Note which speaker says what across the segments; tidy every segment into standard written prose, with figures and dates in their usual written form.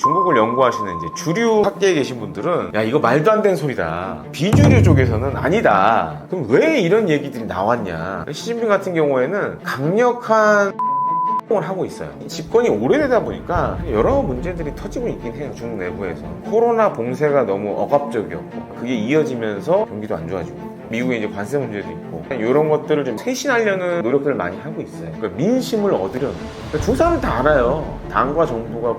Speaker 1: 중국을 연구하시는 이제 주류 학계에 계신 분들은 야 이거 말도 안 되는 소리다. 비주류 쪽에서는 아니다. 그럼 왜 이런 얘기들이 나왔냐? 시진핑 같은 경우에는 강력한 을 하고 있어요. 집권이 오래되다 보니까 여러 문제들이 터지고 있긴 해요. 중국 내부에서 코로나 봉쇄가 너무 억압적이었고 그게 이어지면서 경기도 안 좋아지고 미국에 이제 관세 문제도 있고 이런 것들을 좀 쇄신하려는 노력들을 많이 하고 있어요. 그러니까 민심을 얻으려는. 그러니까 조사는 다 알아요. 당과 정부가.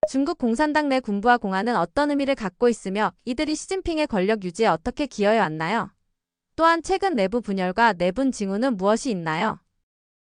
Speaker 2: 중국 공산당 내 군부와 공안은 어떤 의미를 갖고 있으며 이들이 시진핑의 권력 유지에 어떻게 기여해 왔나요? 또한 최근 내부 분열과 내분 징후는 무엇이 있나요?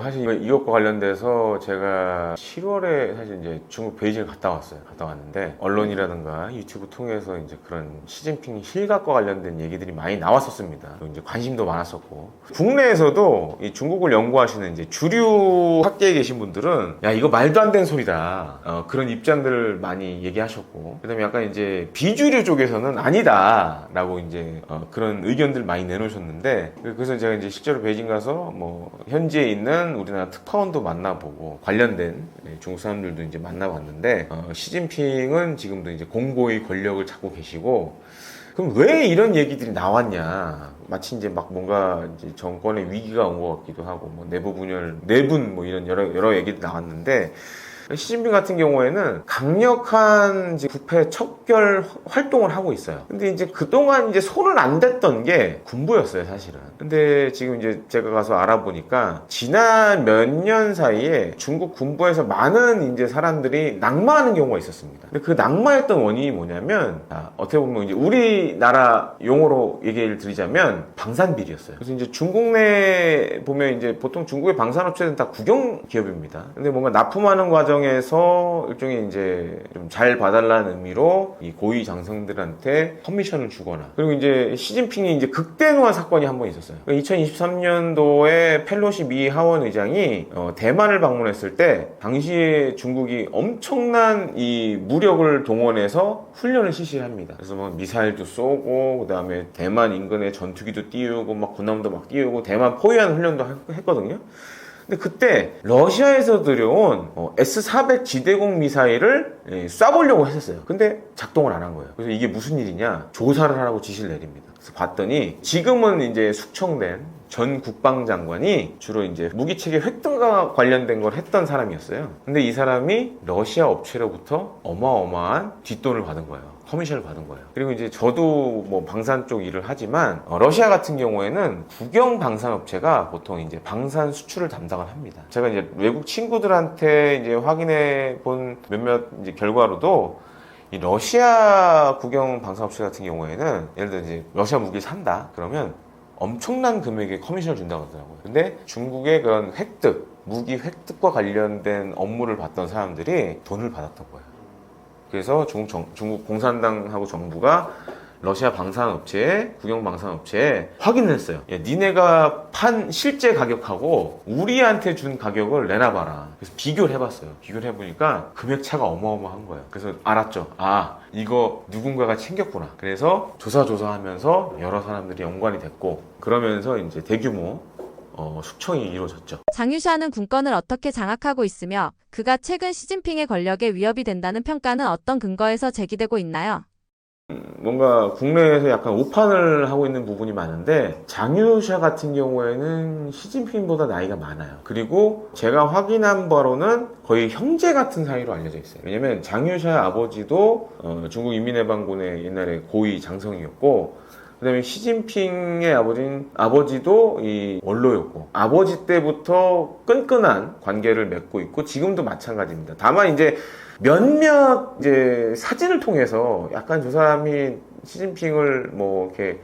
Speaker 1: 사실 이것과 관련돼서 제가 7월에 사실 이제 중국 베이징을 갔다 왔어요. 갔다 왔는데 언론이라든가 유튜브 통해서 이제 그런 시진핑 실각과 관련된 얘기들이 많이 나왔었습니다. 그리고 이제 관심도 많았었고 국내에서도 이 중국을 연구하시는 이제 주류 학계에 계신 분들은 야 이거 말도 안 되는 소리다. 그런 입장들을 많이 얘기하셨고 그다음에 약간 이제 비주류 쪽에서는 아니다라고 이제 그런 의견들 많이 내놓으셨는데 그래서 제가 이제 실제로 베이징 가서 뭐 현지에 있는 우리나라 특파원도 만나보고 관련된 중국 사람들도 이제 만나봤는데 시진핑은 지금도 이제 공고히 권력을 잡고 계시고 그럼 왜 이런 얘기들이 나왔냐? 마치 이제 막 뭔가 이제 정권의 위기가 온 것 같기도 하고 뭐 내부 분열, 내분 뭐 이런 여러 얘기도 나왔는데 시진핑 같은 경우에는 강력한 이제 부패 척결 활동을 하고 있어요. 근데 이제 그동안 이제 손을 안 댔던 게 군부였어요, 사실은. 근데 지금 이제 제가 가서 알아보니까 지난 몇 년 사이에 중국 군부에서 많은 이제 사람들이 낙마하는 경우가 있었습니다. 근데 그 낙마했던 원인이 뭐냐면 어떻게 보면 이제 우리나라 용어로 얘기를 드리자면 방산비리였어요. 그래서 이제 중국 내 보면 이제 보통 중국의 방산업체는 다 국영 기업입니다. 근데 뭔가 납품하는 과정에서 일종의 이제 좀 잘 봐달라는 의미로 이 고위 장성들한테 커미션을 주거나 그리고 이제 시진핑이 이제 극대노한 사건이 한 번 있었어요. 2023년도에 펠로시 미 하원 의장이 대만을 방문했을 때 당시에 중국이 엄청난 이 무력을 동원해서 훈련을 실시합니다. 그래서 뭐 미사일도 쏘고 그다음에 대만 인근에 전투기도 띄우고 막 군함도 막 띄우고 대만 포위하는 훈련도 했거든요. 근데 그때 러시아에서 들여온 S-400 지대공 미사일을 쏴보려고 했었어요. 근데 작동을 안 한 거예요. 그래서 이게 무슨 일이냐? 조사를 하라고 지시를 내립니다. 그래서 봤더니 지금은 이제 숙청된 전 국방장관이 주로 이제 무기체계 획득과 관련된 걸 했던 사람이었어요. 근데 이 사람이 러시아 업체로부터 어마어마한 뒷돈을 받은 거예요. 커미션을 받은 거예요. 그리고 이제 저도 뭐 방산 쪽 일을 하지만 러시아 같은 경우에는 국영 방산업체가 보통 이제 방산 수출을 담당을 합니다. 제가 이제 외국 친구들한테 이제 확인해 본 몇몇 이제 결과로도 이 러시아 국영 방산업체 같은 경우에는 예를 들어 이제 러시아 무기를 산다 그러면 엄청난 금액의 커미션을 준다고 하더라고요. 근데 중국의 그런 획득, 무기 획득과 관련된 업무를 받던 사람들이 돈을 받았던 거예요. 그래서 중국 공산당하고 정부가 러시아 방산업체에, 국영 방산업체에 확인을 했어요. 야, 니네가 판 실제 가격하고 우리한테 준 가격을 내놔봐라. 그래서 비교를 해봤어요. 비교를 해보니까 금액 차가 어마어마한 거예요. 그래서 알았죠. 아, 이거 누군가가 챙겼구나. 그래서 조사하면서 여러 사람들이 연관이 됐고, 그러면서 이제 대규모 숙청이 이루어졌죠.
Speaker 2: 장유샤는 군권을 어떻게 장악하고 있으며 그가 최근 시진핑의 권력에 위협이 된다는 평가는 어떤 근거에서 제기되고 있나요?
Speaker 1: 뭔가 국내에서 약간 오판을 하고 있는 부분이 많은데 장유샤 같은 경우에는 시진핑보다 나이가 많아요. 그리고 제가 확인한 바로는 거의 형제 같은 사이로 알려져 있어요. 왜냐면 장유샤 아버지도 중국 인민해방군의 옛날에 고위 장성이었고 그 다음에 시진핑의 아버지도 이 원로였고 아버지 때부터 끈끈한 관계를 맺고 있고 지금도 마찬가지입니다. 다만 이제 몇몇 이제 사진을 통해서 약간 저 사람이 시진핑을 뭐 이렇게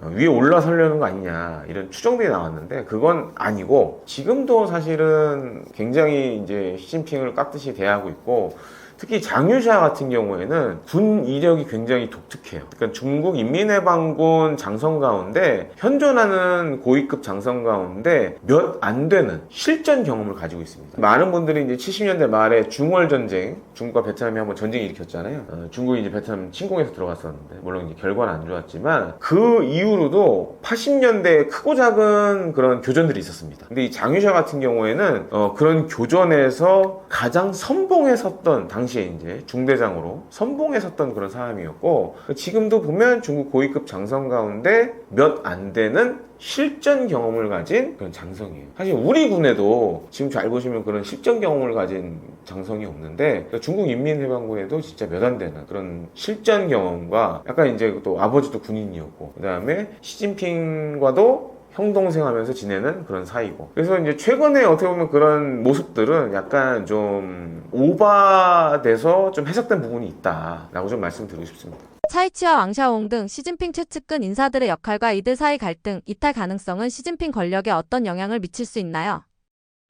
Speaker 1: 위에 올라서려는 거 아니냐 이런 추정들이 나왔는데 그건 아니고 지금도 사실은 굉장히 이제 시진핑을 깍듯이 대하고 있고 특히 장유샤 같은 경우에는 군 이력이 굉장히 독특해요. 그러니까 중국 인민해방군 장성 가운데 현존하는 고위급 장성 가운데 몇 안 되는 실전 경험을 가지고 있습니다. 많은 분들이 이제 70년대 말에 중월 전쟁, 중국과 베트남이 한번 전쟁을 일으켰잖아요. 중국이 이제 베트남 침공해서 들어갔었는데 물론 이제 결과는 안 좋았지만 그 이후로도 80년대에 크고 작은 그런 교전들이 있었습니다. 근데 이 장유샤 같은 경우에는 그런 교전에서 가장 선봉에 섰던 당시에 이제 중대장으로 선봉에 섰던 그런 사람이었고 지금도 보면 중국 고위급 장성 가운데 몇 안 되는 실전 경험을 가진 그런 장성이에요. 사실 우리 군에도 지금 잘 보시면 그런 실전 경험을 가진 장성이 없는데 그러니까 중국 인민해방군에도 진짜 몇 안 되는 그런 실전 경험과 약간 이제 또 아버지도 군인이었고 그 다음에 시진핑과도 형동생 하면서 지내는 그런 사이고. 그래서 이제 최근에 어떻게 보면 그런 모습들은 약간 좀 오바돼서 좀 해석된 부분이 있다라고 좀 말씀드리고 싶습니다.
Speaker 2: 차이치와 왕샤옹 등 시진핑 최측근 인사들의 역할과 이들 사이 갈등, 이탈 가능성은 시진핑 권력에 어떤 영향을 미칠 수 있나요?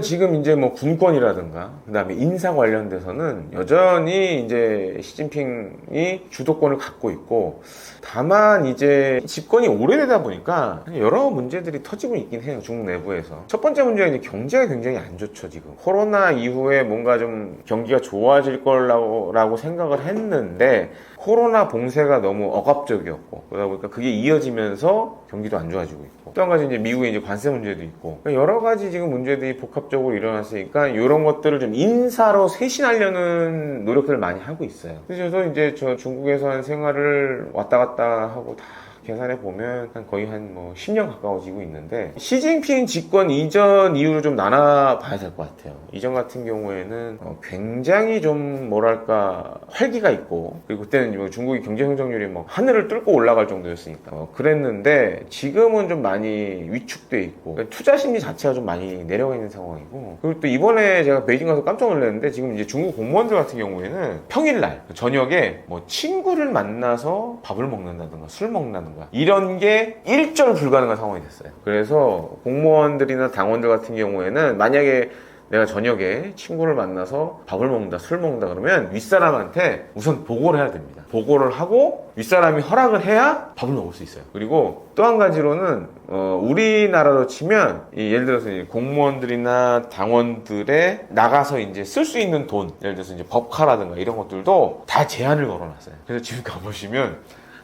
Speaker 1: 지금 이제 뭐 군권이라든가 그다음에 인사 관련돼서는 여전히 이제 시진핑이 주도권을 갖고 있고 다만 이제 집권이 오래되다 보니까 여러 문제들이 터지고 있긴 해요. 중국 내부에서. 첫 번째 문제는 이제 경제가 굉장히 안 좋죠. 지금 코로나 이후에 뭔가 좀 경기가 좋아질 거라고 생각을 했는데 코로나 봉쇄가 너무 억압적이었고 그러다 보니까 그게 이어지면서 경기도 안 좋아지고 있고 또 한 가지 이제 미국의 이제 관세 문제도 있고 여러 가지 지금 문제들이 복합적으로 일어났으니까 이런 것들을 좀 인사로 쇄신하려는 노력들을 많이 하고 있어요. 그래서 이제 저 중국에서 한 생활을 왔다 갔다 하고 다 계산해 보면 거의 한 뭐 10년 가까워지고 있는데 시진핑 집권 이전 이후로 좀 나눠 봐야 될 것 같아요. 이전 같은 경우에는 굉장히 좀 뭐랄까 활기가 있고 그리고 그때는 뭐 중국의 경제 성장률이 뭐 하늘을 뚫고 올라갈 정도였으니까 그랬는데 지금은 좀 많이 위축돼 있고 그러니까 투자 심리 자체가 좀 많이 내려가 있는 상황이고 그리고 또 이번에 제가 베이징 가서 깜짝 놀랐는데 지금 이제 중국 공무원들 같은 경우에는 평일날 저녁에 뭐 친구를 만나서 밥을 먹는다든가 술 먹는다든가 이런 게 일절 불가능한 상황이 됐어요. 그래서 공무원들이나 당원들 같은 경우에는 만약에 내가 저녁에 친구를 만나서 밥을 먹는다, 술 먹는다 그러면 윗사람한테 우선 보고를 해야 됩니다. 보고를 하고 윗사람이 허락을 해야 밥을 먹을 수 있어요. 그리고 또 한 가지로는 우리나라로 치면 예를 들어서 이제 공무원들이나 당원들의 나가서 이제 쓸 수 있는 돈, 예를 들어서 이제 법카라든가 이런 것들도 다 제한을 걸어놨어요. 그래서 지금 가보시면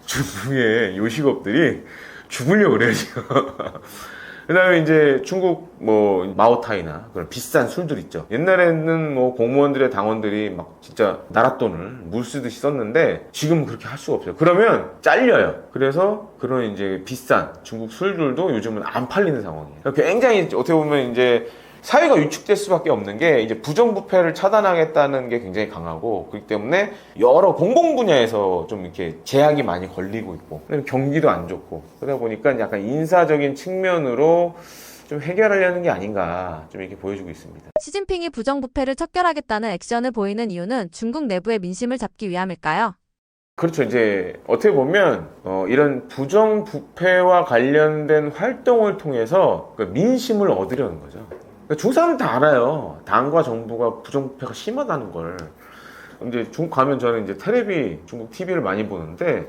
Speaker 1: 중국의 요식업들이 죽으려고 그래요, 지금. 그 다음에 이제 중국 뭐 마오타이나 그런 비싼 술들 있죠. 옛날에는 뭐 공무원들의 당원들이 막 진짜 나랏돈을 물 쓰듯이 썼는데 지금은 그렇게 할 수가 없어요. 그러면 잘려요. 그래서 그런 이제 비싼 중국 술들도 요즘은 안 팔리는 상황이에요. 굉장히 어떻게 보면 이제 사회가 위축될 수밖에 없는 게 이제 부정부패를 차단하겠다는 게 굉장히 강하고 그렇기 때문에 여러 공공 분야에서 좀 이렇게 제약이 많이 걸리고 있고 경기도 안 좋고 그러다 보니까 약간 인사적인 측면으로 좀 해결하려는 게 아닌가 좀 이렇게 보여주고 있습니다.
Speaker 2: 시진핑이 부정부패를 척결하겠다는 액션을 보이는 이유는 중국 내부의 민심을 잡기 위함일까요?
Speaker 1: 그렇죠. 이제 어떻게 보면 이런 부정부패와 관련된 활동을 통해서 그 민심을 얻으려는 거죠. 중국 사람은 다 알아요. 당과 정부가 부정부패가 심하다는 걸. 이제 중국 가면 저는 이제 텔레비, 중국 TV를 많이 보는데,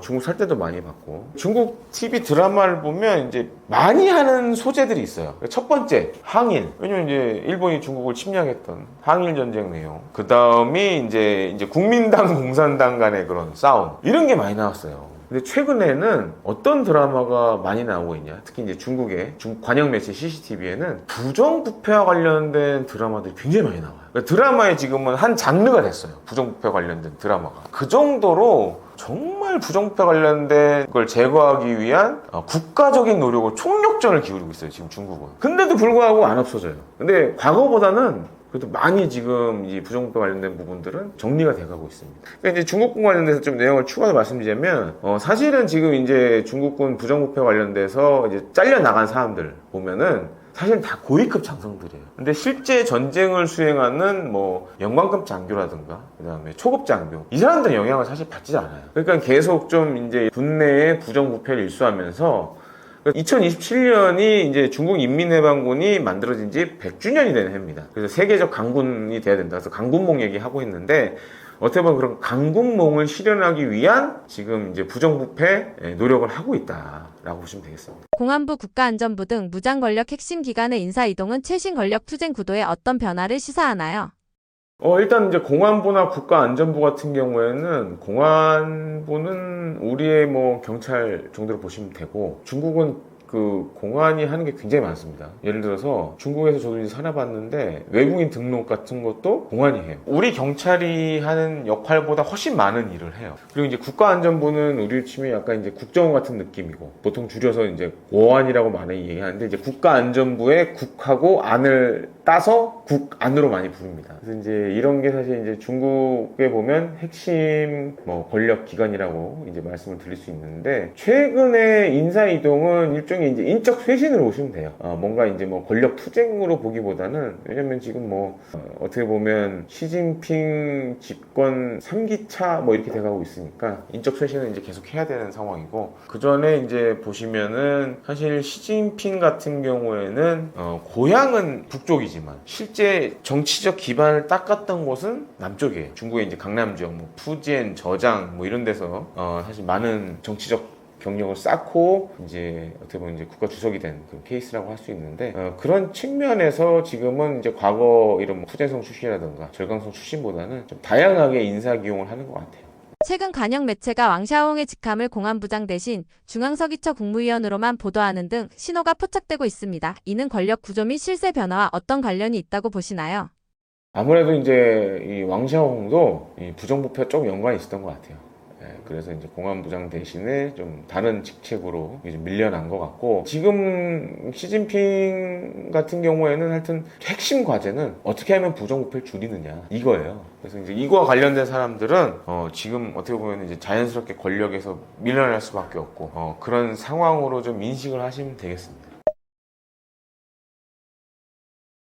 Speaker 1: 중국 살 때도 많이 봤고. 중국 TV 드라마를 보면 이제 많이 하는 소재들이 있어요. 첫 번째, 항일. 왜냐면 이제 일본이 중국을 침략했던 항일 전쟁 내용. 그 다음이 이제 국민당, 공산당 간의 그런 싸움. 이런 게 많이 나왔어요. 근데 최근에는 어떤 드라마가 많이 나오고 있냐? 특히 이제 중국의 관영 매체 CCTV에는 부정부패와 관련된 드라마들이 굉장히 많이 나와요. 그러니까 드라마에 지금은 한 장르가 됐어요. 부정부패 관련된 드라마가. 그 정도로 정말 부정부패 관련된 걸 제거하기 위한 국가적인 노력을 총력전을 기울이고 있어요. 지금 중국은. 근데도 불구하고 안 없어져요. 근데 과거보다는 그래도 많이 지금 이 부정부패 관련된 부분들은 정리가 돼가고 있습니다. 그러니까 이제 중국군 관련돼서 좀 내용을 추가로 말씀드리자면, 사실은 지금 이제 중국군 부정부패 관련돼서 이제 잘려 나간 사람들 보면은 사실 다 고위급 장성들이에요. 근데 실제 전쟁을 수행하는 뭐 영관급 장교라든가 그다음에 초급 장교 이 사람들은 영향을 사실 받지 않아요. 그러니까 계속 좀 이제 군내의 부정부패를 일수하면서 2027년이 이제 중국 인민해방군이 만들어진 지 100주년이 되는 해입니다. 그래서 세계적 강군이 돼야 된다. 그래서 강군몽 얘기하고 있는데 어떻게 보면 그런 강군몽을 실현하기 위한 지금 이제 부정부패 노력을 하고 있다라고 보시면 되겠습니다.
Speaker 2: 공안부, 국가안전부 등 무장 권력 핵심 기관의 인사 이동은 최신 권력 투쟁 구도에 어떤 변화를 시사하나요?
Speaker 1: 일단 이제 공안부나 국가안전부 같은 경우에는 공안부는 우리의 뭐 경찰 정도로 보시면 되고 중국은 그 공안이 하는 게 굉장히 많습니다. 예를 들어서 중국에서 저도 이제 살아봤는데 외국인 등록 같은 것도 공안이 해요. 우리 경찰이 하는 역할보다 훨씬 많은 일을 해요. 그리고 이제 국가안전부는 우리 치면 약간 이제 국정원 같은 느낌이고 보통 줄여서 이제 고안이라고 많이 얘기하는데 이제 국가안전부의 국하고 안을 따서 국안으로 많이 부릅니다. 그래서 이제 이런 게 사실 이제 중국에 보면 핵심 뭐 권력 기관이라고 이제 말씀을 드릴 수 있는데 최근에 인사 이동은 일종의 이제 인적 쇄신으로 보시면 돼요. 뭔가 이제 뭐 권력 투쟁으로 보기보다는 왜냐면 지금 뭐 어떻게 보면 시진핑 집권 3기차 뭐 이렇게 돼가고 있으니까 인적 쇄신은 이제 계속 해야 되는 상황이고 그 전에 이제 보시면은 사실 시진핑 같은 경우에는 고향은 북쪽이지만 실제 정치적 기반을 닦았던 곳은 남쪽이에요. 중국의 이제 강남 지역, 뭐 푸지엔, 저장 뭐 이런 데서 사실 많은 정치적 경력을 쌓고 이제 어떻게 보면 이제 국가 주석이 된 그런 케이스라고 할 수 있는데 그런 측면에서 지금은 이제 과거 이런 뭐 푸젠성 출신이라든가 절강성 출신보다는 좀 다양하게 인사 기용을 하는 것 같아요.
Speaker 2: 최근 관영 매체가 왕샤오홍의 직함을 공안부장 대신 중앙서기처 국무위원으로만 보도하는 등 신호가 포착되고 있습니다. 이는 권력 구조 및 실세 변화와 어떤 관련이 있다고 보시나요?
Speaker 1: 아무래도 이제 이 왕샤오홍도 이 부정부패와 좀 연관이 있었던 것 같아요. 그래서 이제 공안부장 대신에 좀 다른 직책으로 이제 밀려난 것 같고 지금 시진핑 같은 경우에는 하여튼 핵심 과제는 어떻게 하면 부정부패를 줄이느냐 이거예요. 그래서 이제 이거와 관련된 사람들은 지금 어떻게 보면 이제 자연스럽게 권력에서 밀려날 수밖에 없고 그런 상황으로 좀 인식을 하시면 되겠습니다.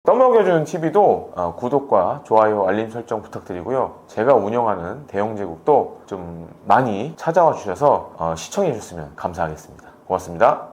Speaker 1: 떠먹여주는 TV도 구독과 좋아요, 알림 설정 부탁드리고요. 제가 운영하는 대영제국도 좀 많이 찾아와 주셔서 시청해 주셨으면 감사하겠습니다. 고맙습니다.